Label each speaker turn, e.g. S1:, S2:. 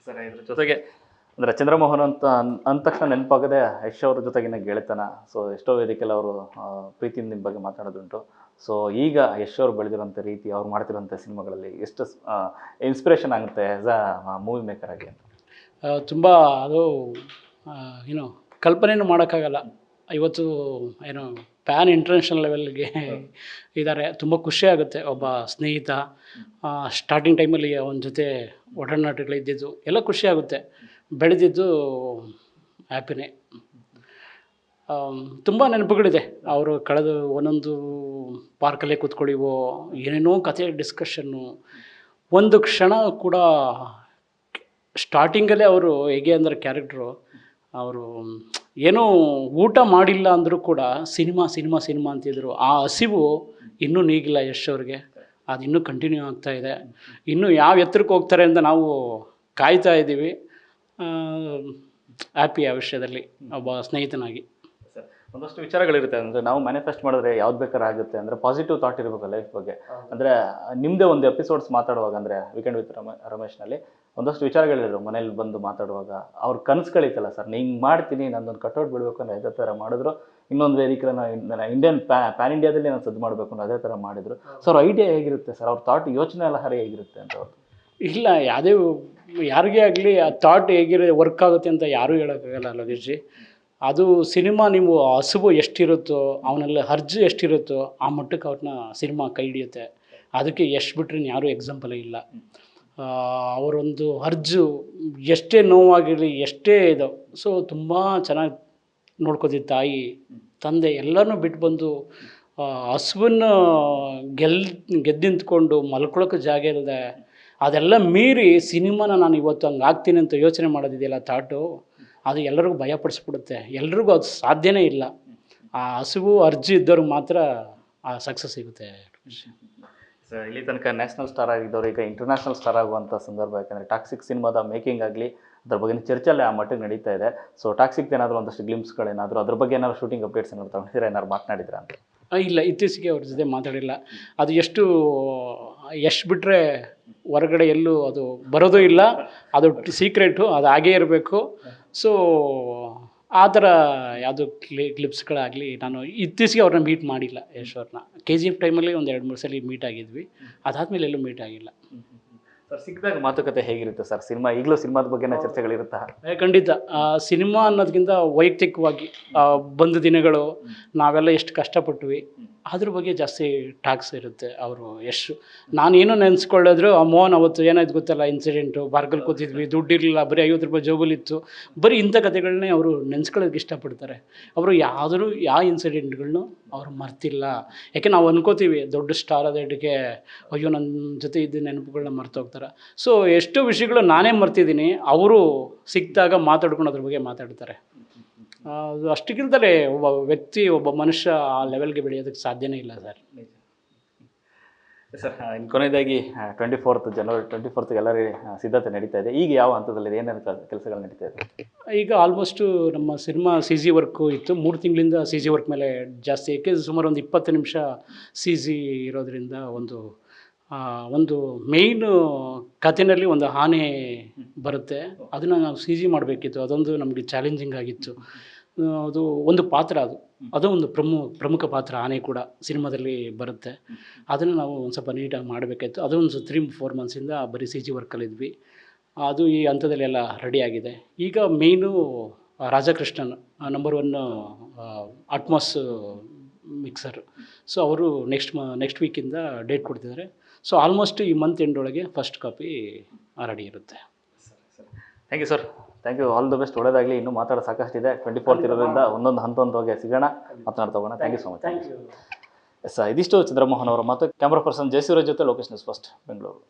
S1: Sir ಇದ್ರ ಜೊತೆಗೆ ಅಂದರೆ ಚಂದ್ರಮೋಹನ್ ಅಂತ ಅಂದ ತಕ್ಷಣ ನೆನಪಾಗದೆ ಯಶ್ ಅವ್ರ ಜೊತೆಗಿನ ಗೆಳೆತನ. ಸೊ ಎಷ್ಟೋ ವೇದಿಕೆಯಲ್ಲಿ ಅವರು ಪ್ರೀತಿಯಿಂದ ನಿಮ್ಮ ಬಗ್ಗೆ ಮಾತಾಡೋದುಂಟು. ಸೊ ಈಗ ಯಶ್ ಅವ್ರು ಬೆಳೆದಿರೋಂಥ ರೀತಿ, ಅವ್ರು ಮಾಡ್ತಿರೋಂಥ ಸಿನಿಮಾಗಳಲ್ಲಿ ಎಷ್ಟು ಇನ್ಸ್ಪಿರೇಷನ್ ಆಗುತ್ತೆ ಆ್ಯಸ್ ಅ ಮೂವಿ ಮೇಕರ್ ಆಗಿ ಅಂತ?
S2: ತುಂಬ ಅದು ಏನು ಕಲ್ಪನೆಯೂ ಮಾಡೋಕ್ಕಾಗಲ್ಲ. ಇವತ್ತು ಏನು ಪ್ಯಾನ್ ಇಂಟರ್ನ್ಯಾಷನಲ್ ಲೆವೆಲ್ಗೆ ಇದ್ದಾರೆ. ತುಂಬ ಖುಷಿಯಾಗುತ್ತೆ. ಒಬ್ಬ ಸ್ನೇಹಿತ ಸ್ಟಾರ್ಟಿಂಗ್ ಟೈಮಲ್ಲಿ ಅವನ ಜೊತೆ ಒಡನಾಟಗಳಿದ್ದಿದ್ದು ಎಲ್ಲ ಖುಷಿಯಾಗುತ್ತೆ. ಬೆಳೆದಿದ್ದು ಹ್ಯಾಪಿನೇ. ತುಂಬ ನೆನಪುಗಳಿದೆ. ಅವರು ಕಳೆದ ಒಂದೊಂದು ಪಾರ್ಕಲ್ಲೇ ಕೂತ್ಕೊಳ್ಳಿವೋ, ಏನೇನೋ ಕಥೆ ಡಿಸ್ಕಷನ್ನು. ಒಂದು ಕ್ಷಣ ಕೂಡ ಸ್ಟಾರ್ಟಿಂಗಲ್ಲೇ ಅವರು ಹೇಗೆ ಅಂದರೆ ಕ್ಯಾರೆಕ್ಟ್ರು ಅವರು ಏನೋ ಊಟ ಮಾಡಿಲ್ಲ ಅಂದರೂ ಕೂಡ ಸಿನಿಮಾ ಸಿನಿಮಾ ಸಿನಿಮಾ ಅಂತಿದ್ರು. ಆ ಹಸಿವು ಇನ್ನೂ ನೀಗಿಲ್ಲ ಯಶ್ ಅವ್ರಿಗೆ. ಅದು ಇನ್ನೂ ಕಂಟಿನ್ಯೂ ಆಗ್ತಾಯಿದೆ. ಇನ್ನೂ ಯಾವ ಎತ್ತರಕ್ಕೆ ಹೋಗ್ತಾರೆ ಅಂತ ನಾವು ಕಾಯ್ತಾ ಇದ್ದೀವಿ. ಹ್ಯಾಪಿ ಆ ವಿಷಯದಲ್ಲಿ ಒಬ್ಬ ಸ್ನೇಹಿತನಾಗಿ.
S1: ಸರ್ ಒಂದಷ್ಟು ವಿಚಾರಗಳಿರುತ್ತೆ. ಅಂದರೆ ನಾವು ಮ್ಯಾನಿಫೆಸ್ಟ್ ಮಾಡಿದ್ರೆ ಯಾವ್ದು ಬೇಕಾದ್ರೆ ಆಗುತ್ತೆ. ಅಂದರೆ ಪಾಸಿಟಿವ್ ಥಾಟ್ ಇರಬೇಕು ಲೈಫ್ ಬಗ್ಗೆ. ಅಂದರೆ ನಿಮ್ಮದೇ ಒಂದು ಎಪಿಸೋಡ್ಸ್ ಮಾತಾಡುವಾಗ, ಅಂದರೆ ವೀಕೆಂಡ್ ವಿತ್ ರಮೇಶ್ನಲ್ಲಿ ಒಂದಷ್ಟು ವಿಚಾರಗಳಿದ್ರು. ಮನೇಲಿ ಬಂದು ಮಾತಾಡುವಾಗ ಅವ್ರ ಕನಸುಗಳಿತ್ತಲ್ಲ ಸರ್, ಹಿಂಗೆ ಮಾಡ್ತೀನಿ, ನಂದೊಂದು ಕಟ್ಔಟ್ ಬಿಡಬೇಕು ಅಂದರೆ ಅದೇ ಥರ ಮಾಡಿದ್ರು. ಇನ್ನೊಂದು ವೇದಿಕೆ ಇಂಡಿಯನ್ ಪ್ಯಾನ್ ಇಂಡಿಯಾದಲ್ಲಿ ನಾನು ಸದ್ದು ಮಾಡಬೇಕು ಅಂದ್ರೆ ಅದೇ ಥರ ಮಾಡಿದ್ರು. ಸೊ ಅವ್ರ ಐಡಿಯಾ ಹೇಗಿರುತ್ತೆ ಸರ್? ಅವ್ರ ಥಾಟ್ ಯೋಚನೆ ಎಲ್ಲ ಹೇಗಿರುತ್ತೆ ಅಂತ ಅವ್ರು?
S2: ಇಲ್ಲ, ಯಾವುದೇ ಯಾರಿಗೇ ಆಗಲಿ ಆ ಥಾಟ್ ವರ್ಕ್ ಆಗುತ್ತೆ ಅಂತ ಯಾರೂ ಹೇಳೋಕ್ಕಾಗಲ್ಲ ಲಗೇಜಿ. ಅದು ಸಿನಿಮಾ ನೀವು ಹಸಿವು ಎಷ್ಟಿರುತ್ತೋ, ಅವನಲ್ಲಿ ಅರ್ಜು ಎಷ್ಟಿರುತ್ತೋ ಆ ಮಟ್ಟಕ್ಕೆ ಅವ್ರನ್ನ ಸಿನಿಮಾ ಕೈ ಹಿಡಿಯುತ್ತೆ. ಅದಕ್ಕೆ ಯಶ್ ಬಿಟ್ರೆ ಯಾರೂ ಎಕ್ಸಾಂಪಲೇ ಇಲ್ಲ. ಅವರೊಂದು ಅರ್ಜು ಎಷ್ಟೇ ನೋವಾಗಿರಲಿ, ಎಷ್ಟೇ ಇದು, ಸೊ ತುಂಬ ಚೆನ್ನಾಗಿ ನೋಡ್ಕೋತಿದ್ದ ತಾಯಿ ತಂದೆ ಎಲ್ಲನೂ ಬಿಟ್ಟು ಬಂದು ಹಸುವನ್ನು ಗೆದ್ದು ನಿಂತ್ಕೊಂಡು ಮಲ್ಕೊಳಕ್ಕೆ ಜಾಗ ಇಲ್ಲದೆ ಅದೆಲ್ಲ ಮೀರಿ ಸಿನಿಮಾನ ನಾನು ಇವತ್ತು ಹಂಗೆ ಆಗ್ತೀನಿ ಅಂತ ಯೋಚನೆ ಮಾಡೋದಿದೆಯಲ್ಲ ಥಾಟು, ಅದು ಎಲ್ಲರಿಗೂ ಭಯಪಡಿಸ್ಬಿಡುತ್ತೆ. ಎಲ್ರಿಗೂ ಅದು ಸಾಧ್ಯನೇ ಇಲ್ಲ. ಆ ಹಸಿವು ಅರ್ಜಿ ಇದ್ದವ್ರಿಗೆ ಮಾತ್ರ ಆ ಸಕ್ಸಸ್ ಸಿಗುತ್ತೆ.
S1: ಸರ್ ಇಲ್ಲಿ ತನಕ ನ್ಯಾಷನಲ್ ಸ್ಟಾರ್ ಆಗಿದ್ದವರು ಈಗ ಇಂಟರ್ನ್ಯಾಷನಲ್ ಸ್ಟಾರ್ ಆಗುವಂಥ ಸಂದರ್ಭ. ಯಾಕಂದರೆ ಟಾಕ್ಸಿಕ್ ಸಿನಿಮಾದ ಮೇಕಿಂಗ್ ಆಗಲಿ ಅದ್ರ ಬಗ್ಗೆ ಚರ್ಚೆಲ್ಲೇ ಆ ಮಟ್ಟಿಗೆ ನಡೀತಾ ಇದೆ. ಸೊ ಟಾಕ್ಸಿಕ್ ಏನಾದರೂ ಒಂದಷ್ಟು ಗ್ಲಿಮ್ಸ್ಗಳೇನಾದರೂ ಅದ್ರ ಬಗ್ಗೆ ಏನಾದ್ರು ಶೂಟಿಂಗ್ ಅಪ್ಡೇಟ್ಸ್ ಏನಾದ್ರು ತಗೊಂಡಿದ್ದೀರಾ, ಏನಾದ್ರು ಮಾತನಾಡಿದ್ರಾ ಅಂತ?
S2: ಇಲ್ಲ, ಇತ್ತೀಚೆಗೆ ಅವ್ರ ಜೊತೆ ಮಾತಾಡಿಲ್ಲ. ಅದು ಎಷ್ಟು ಬಿಟ್ಟರೆ ಹೊರಗಡೆ ಎಲ್ಲೂ ಅದು ಬರೋದು ಇಲ್ಲ. ಅದು ಸೀಕ್ರೆಟು, ಅದು ಹಾಗೇ ಇರಬೇಕು. ಸೊ ಆ ಥರ ಯಾವುದು ಕ್ಲಿಪ್ಸ್ಗಳಾಗಲಿ ನಾನು ಇತ್ತೀಚೆಗೆ ಅವ್ರನ್ನ ಮೀಟ್ ಮಾಡಿಲ್ಲ. ಯಶ್ ಅವ್ರನ್ನ KGF ಟೈಮಲ್ಲಿ ಒಂದು 2-3 ಸಲ ಮೀಟ್ ಆಗಿದ್ವಿ. ಅದಾದಮೇಲೆ ಎಲ್ಲೂ ಮೀಟ್ ಆಗಿಲ್ಲ.
S1: ಸರ್ ಸಿಕ್ಕಿದಾಗ ಮಾತುಕತೆ ಹೇಗಿರುತ್ತೆ ಸರ್? ಸಿನಿಮಾ ಈಗಲೂ ಸಿನಿಮಾದ ಬಗ್ಗೆನೇ ಚರ್ಚೆಗಳಿರುತ್ತಾ?
S2: ಖಂಡಿತ. ಸಿನಿಮಾ ಅನ್ನೋದಕ್ಕಿಂತ ವೈಯಕ್ತಿಕವಾಗಿ ಬಂದ ದಿನಗಳು, ನಾವೆಲ್ಲ ಎಷ್ಟು ಕಷ್ಟಪಟ್ವಿ ಅದ್ರ ಬಗ್ಗೆ ಜಾಸ್ತಿ ಟಾಕ್ಸ್ ಇರುತ್ತೆ. ಅವರು ಯಶ್ ನಾನೇನು ನೆನೆಸ್ಕೊಳ್ಳೋದ್ರು, ಮೋಹನ್ ಅವತ್ತು ಏನಾಯ್ತು ಗೊತ್ತಲ್ಲ ಇನ್ಸಿಡೆಂಟು, ಬಾರ್ಗಲ್ ಕೂತಿದ್ವಿ, ದುಡ್ಡಿರಲಿಲ್ಲ, ಬರೀ 50 ರೂಪಾಯಿ ಜೋಬಲಿತ್ತು, ಬರೀ ಇಂಥ ಕಥೆಗಳನ್ನೇ ಅವರು ನೆನೆಸ್ಕೊಳ್ಳೋದಕ್ಕೆ ಇಷ್ಟಪಡ್ತಾರೆ. ಅವರು ಯಾವ ಇನ್ಸಿಡೆಂಟ್ಗಳನ್ನೂ ಅವರು ಮರ್ತಿಲ್ಲ. ಯಾಕೆ ನಾವು ಅನ್ಕೋತೀವಿ ದೊಡ್ಡ ಸ್ಟಾರ್ ಆದಕ್ಕೆ ಅಯ್ಯೋ ನನ್ನ ಜೊತೆ ಇದ್ದ ನೆನಪುಗಳನ್ನ ಮರ್ತೋಗ್ತಾರೆ. ಸೊ ಎಷ್ಟೋ ವಿಷಯಗಳು ನಾನೇ ಮರ್ತಿದ್ದೀನಿ, ಅವರು ಸಿಕ್ಕಿದಾಗ ಮಾತಾಡ್ಕೊಂಡು ಅದ್ರ ಬಗ್ಗೆ ಮಾತಾಡ್ತಾರೆ. ಅದು ಅಷ್ಟಕ್ಕಿಂತಲೇ ಒಬ್ಬ ವ್ಯಕ್ತಿ, ಒಬ್ಬ ಮನುಷ್ಯ ಆ ಲೆವೆಲ್ಗೆ ಬೆಳೆಯೋದಕ್ಕೆ ಸಾಧ್ಯನೇ ಇಲ್ಲ ಸರ್.
S1: ಸರ್ ಇನ್ನು ಕೊನೆಯದಾಗಿ 24th ಜನವರಿ 24th ಎಲ್ಲರಿಗೆ ಸಿದ್ಧತೆ ನಡೀತಾ ಇದೆ. ಈಗ ಯಾವ ಹಂತದಲ್ಲಿದೆ, ಏನೇನು ಕೆಲಸಗಳು ನಡೀತಾ ಇದೆ? ಈಗ
S2: ಆಲ್ಮೋಸ್ಟು ನಮ್ಮ ಸಿನಿಮಾ CG ವರ್ಕು ಇತ್ತು. 3 ತಿಂಗಳಿಂದ CG ವರ್ಕ್ ಮೇಲೆ ಜಾಸ್ತಿ, ಏಕೆ ಸುಮಾರು ಒಂದು 20 ನಿಮಿಷ CG ಇರೋದ್ರಿಂದ ಒಂದು ಮೇಯ್ನು ಕಥೆಯಲ್ಲಿ ಒಂದು ಆನೆ ಬರುತ್ತೆ. ಅದನ್ನು ನಾವು CG ಮಾಡಬೇಕಿತ್ತು. ಅದೊಂದು ನಮಗೆ ಚಾಲೆಂಜಿಂಗ್ ಆಗಿತ್ತು. ಅದು ಒಂದು ಪಾತ್ರ, ಅದು ಒಂದು ಪ್ರಮುಖ ಪಾತ್ರ. ಆನೆ ಕೂಡ ಸಿನಿಮಾದಲ್ಲಿ ಬರುತ್ತೆ. ಅದನ್ನು ನಾವು ಒಂದು ಸ್ವಲ್ಪ ನೀಟಾಗಿ ಮಾಡಬೇಕಾಯಿತು. ಅದೊಂದು 3-4 ಮಂತ್ಸಿಂದ ಬರೀ CG ವರ್ಕಲ್ಲಿದ್ವಿ. ಅದು ಈ ಹಂತದಲ್ಲಿ ಎಲ್ಲ ರೆಡಿಯಾಗಿದೆ. ಈಗ main Rajakrishnan number 1 Atmos mixer. So ಅವರು ನೆಕ್ಸ್ಟ್ ವೀಕಿಂದ ಡೇಟ್ ಕೊಡ್ತಿದ್ದಾರೆ. ಸೊ ಆಲ್ಮೋಸ್ಟ್ ಈ ಮಂತ್ ಎಂಡ್ ಒಳಗೆ ಫಸ್ಟ್ ಕಾಪಿ ರೆಡಿ ಇರುತ್ತೆ.
S1: Thank you sir, thank you, all the best. ಒಳ್ಳೆಯದಾಗಲಿ. ಇನ್ನೂ ಮಾತಾಡೋ ಸಾಕಷ್ಟಿದೆ. 24th ಇರೋದ್ರಿಂದ ಒಂದೊಂದು ಹಂತವಾಗಿ ಸಿಗೋಣ, ಮಾತನಾಡ್ತಾ ಹೋಗೋಣ. Thank you so much. Yes, ಇದಿಷ್ಟು ಚಂದ್ರಮೋಹನ್ ಅವರ ಮಾತು. ಕ್ಯಾಮ್ರಾ ಪರ್ಸನ್ ಜಯಸೂರ್ಯ ಜೊತೆ ಲೋಕೇಶ್ ನ್ಯೂಸ್ ಫಸ್ಟ್, ಬೆಂಗಳೂರು.